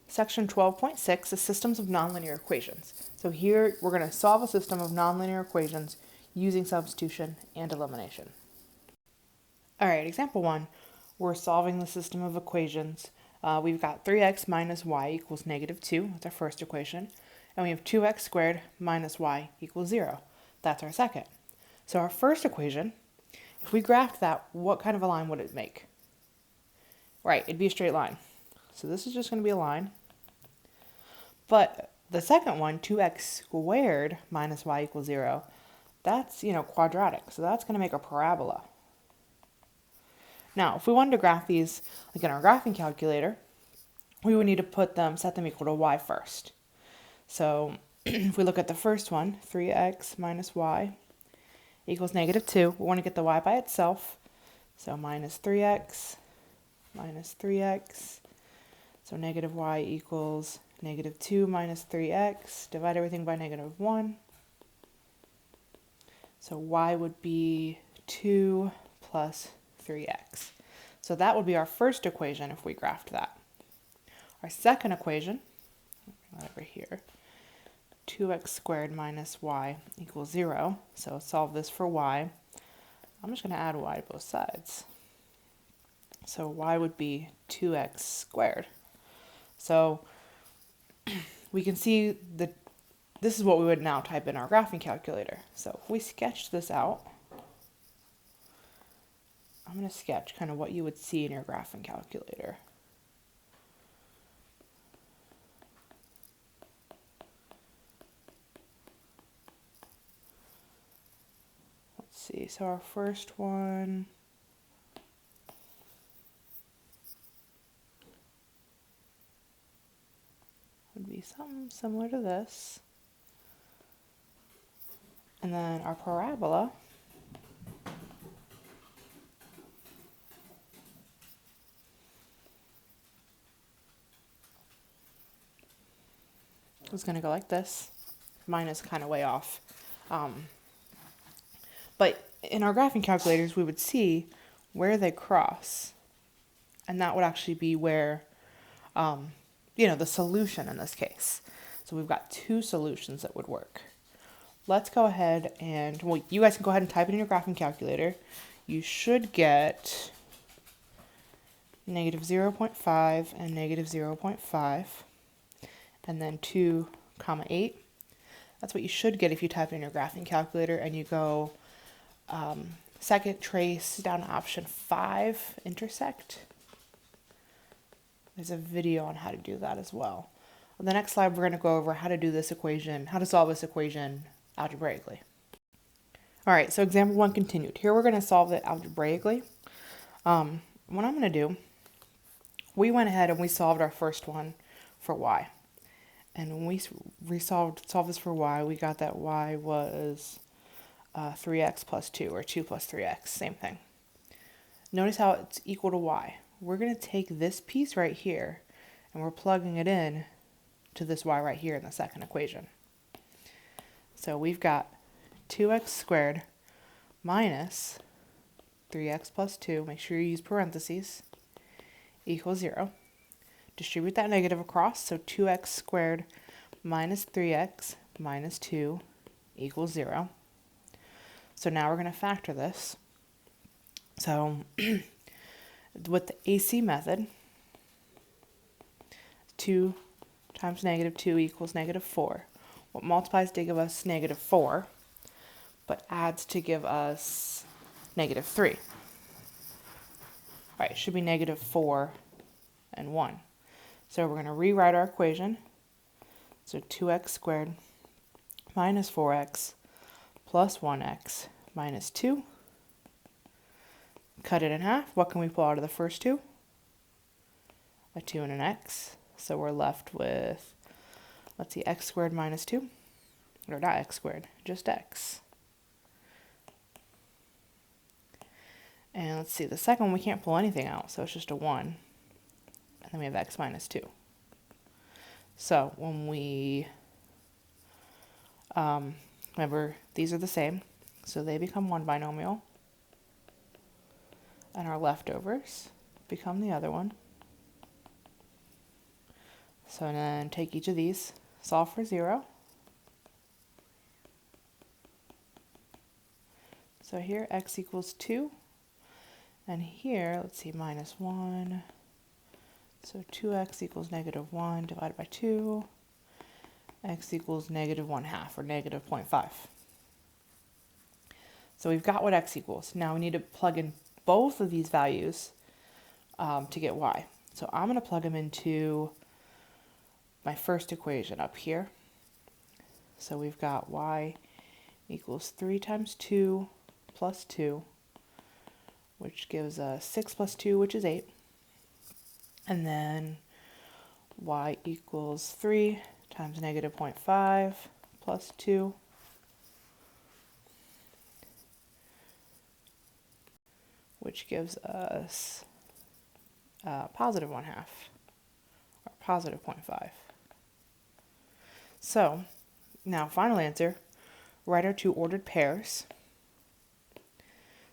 Section 12.6 is systems of nonlinear equations. So here we're going to solve a system of nonlinear equations using substitution and elimination. All right, example 1, we're solving the system of equations. We've got 3x minus y equals negative 2. That's our first equation. And we have 2x squared minus y equals 0. That's our second. So our first equation, if we graphed that, what kind of a line would it make? Right, it'd be a straight line. So this is just going to be a line. But the second one, 2x squared minus y equals 0, that's, quadratic. So that's going to make a parabola. Now, if we wanted to graph these, like in our graphing calculator, we would need to set them equal to y first. So if we look at the first one, 3x minus y equals negative 2. We want to get the y by itself. So minus 3x minus 3x. So negative y equals negative 2 minus 3x. Divide everything by negative 1. So y would be 2 plus 3x. So that would be our first equation if we graphed that. Our second equation, over here, 2x squared minus y equals 0. So solve this for y. I'm just going to add y to both sides. So y would be 2x squared. So we can see that this is what we would now type in our graphing calculator. So if we sketch this out, I'm going to sketch kind of what you would see in your graphing calculator. Let's see, so our first one would be something similar to this. And then our parabola is going to go like this. Mine is kind of way off. But in our graphing calculators, we would see where they cross. And that would actually be where, the solution in this case. So we've got two solutions that would work. Let's go ahead and, well, you guys can go ahead and type it in your graphing calculator. You should get negative 0.5 and negative 0.5. And then 2, 8. That's what you should get if you type in your graphing calculator and you go second trace down to option 5, intersect. There's a video on how to do that as well. On the next slide, we're going to go over how to do this equation, how to solve this equation algebraically. All right, so example 1 continued. Here we're going to solve it algebraically. What I'm going to do, we went ahead and we solved our first one for y. And when we solved this for y, we got that y was 3x plus 2, or 2 plus 3x, same thing. Notice how it's equal to y. We're going to take this piece right here, and we're plugging it in to this y right here in the second equation. So we've got 2x squared minus 3x plus 2, make sure you use parentheses, equals 0. Distribute that negative across, so 2x squared minus 3x minus 2 equals 0. So now we're going to factor this. So with the AC method, 2 times negative 2 equals negative 4. What multiplies to give us negative 4, but adds to give us negative 3. All right, it should be negative 4 and 1. So we're going to rewrite our equation. So 2x squared minus 4x plus 1x minus 2. Cut it in half. What can we pull out of the first two? A 2 and an x. So we're left with, let's see, x squared minus 2. Or not x squared, just x. And let's see, the second one we can't pull anything out, so it's just a 1. And then we have x minus 2. So when we, remember, these are the same, so they become one binomial. And our leftovers become the other one. So then take each of these, solve for 0. So here x equals 2, and here, let's see, minus 1. So 2x equals negative 1 divided by 2. X equals negative 1/2, or negative 0.5. So we've got what x equals. Now we need to plug in both of these values to get y. So I'm going to plug them into my first equation up here. So we've got y equals 3 times 2 plus 2, which gives us 6 plus 2, which is 8. And then y equals 3 times negative 0.5 plus 2, which gives us positive 1/2, or positive 0.5. So now final answer, write our two ordered pairs.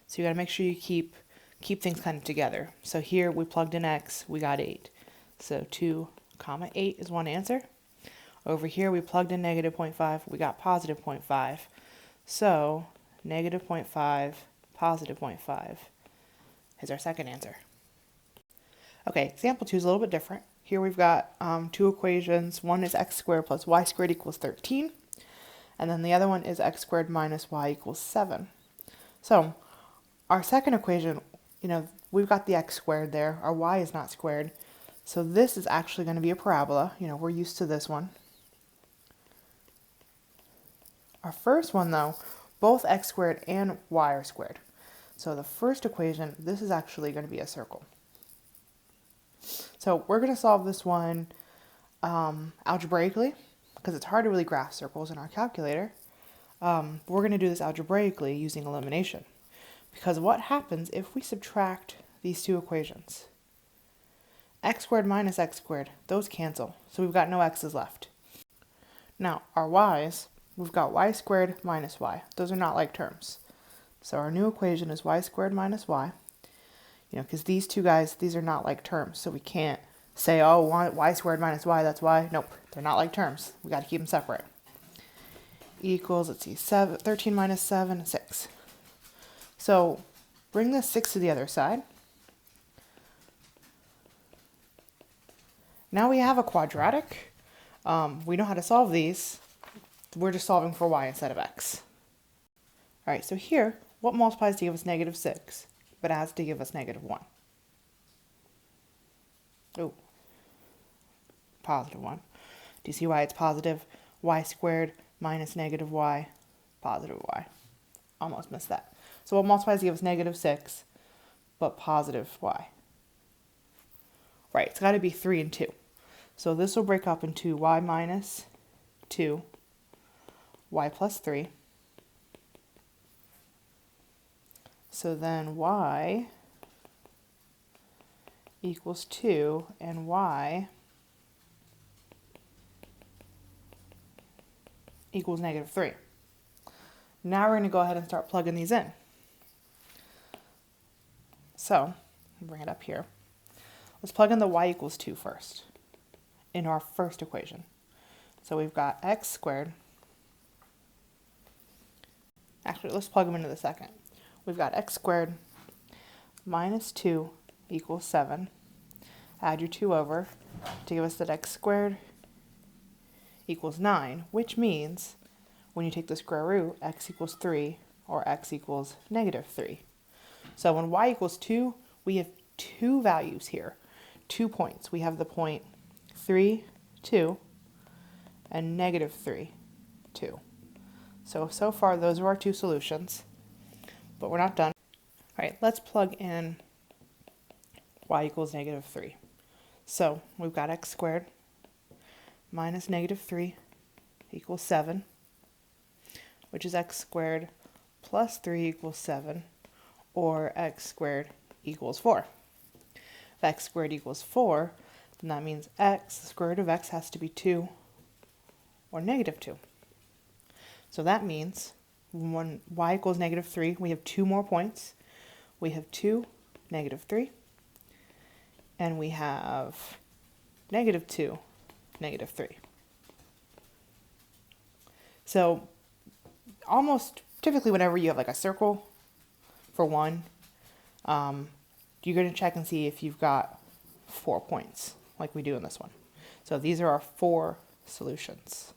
So you got to make sure you keep things kind of together. So here we plugged in x, we got 8. So 2, 8 is one answer. Over here we plugged in negative 0.5, we got positive 0.5. So negative 0.5, positive 0.5 is our second answer. Okay, example 2 is a little bit different. Here we've got two equations. One is x squared plus y squared equals 13. And then the other one is x squared minus y equals 7. So our second equation, we've got the x squared there. Our y is not squared. So this is actually going to be a parabola. We're used to this one. Our first one, though, both x squared and y are squared. So the first equation, this is actually going to be a circle. So we're going to solve this one algebraically, because it's hard to really graph circles in our calculator. We're going to do this algebraically using elimination. Because what happens if we subtract these two equations? X squared minus x squared, those cancel. So we've got no x's left. Now, our y's, we've got y squared minus y. Those are not like terms. So our new equation is y squared minus y. Because these two guys, these are not like terms. So we can't say, oh, y squared minus y, that's y. Nope, they're not like terms. We got to keep them separate. Equals, let's see, 13 minus 7, 6. So bring this 6 to the other side. Now we have a quadratic. We know how to solve these. We're just solving for y instead of x. All right, so here, what multiplies to give us negative 6, but adds to give us negative 1? Oh, positive 1. Do you see why it's positive? Y squared minus negative y, positive y. Almost missed that. So what multiplies to give us negative 6, but positive y? Right, it's got to be 3 and 2. So this will break up into y minus 2, y plus 3. So then y equals 2, and y equals negative 3. Now we're going to go ahead and start plugging these in. So, bring it up here. Let's plug in the y equals 2 first in our first equation. So we've got x squared. Actually, let's plug them into the second. We've got x squared minus 2 equals 7. Add your 2 over to give us that x squared equals 9, which means when you take the square root, x equals 3 or x equals negative 3. So when y equals 2, we have two values here, 2 points. We have the point 3, 2, and negative 3, 2. So far those are our two solutions, but we're not done. All right, let's plug in y equals negative 3. So we've got x squared minus negative 3 equals 7, which is x squared plus 3 equals 7, or x squared equals 4. If x squared equals 4, then that means x, the square root of x, has to be 2 or negative 2. So that means when y equals negative 3, we have 2 more points. We have 2, negative 3, and we have negative 2, negative 3. So almost typically whenever you have like a circle for 1, you're going to check and see if you've got 4 points like we do in this one. So these are our 4 solutions.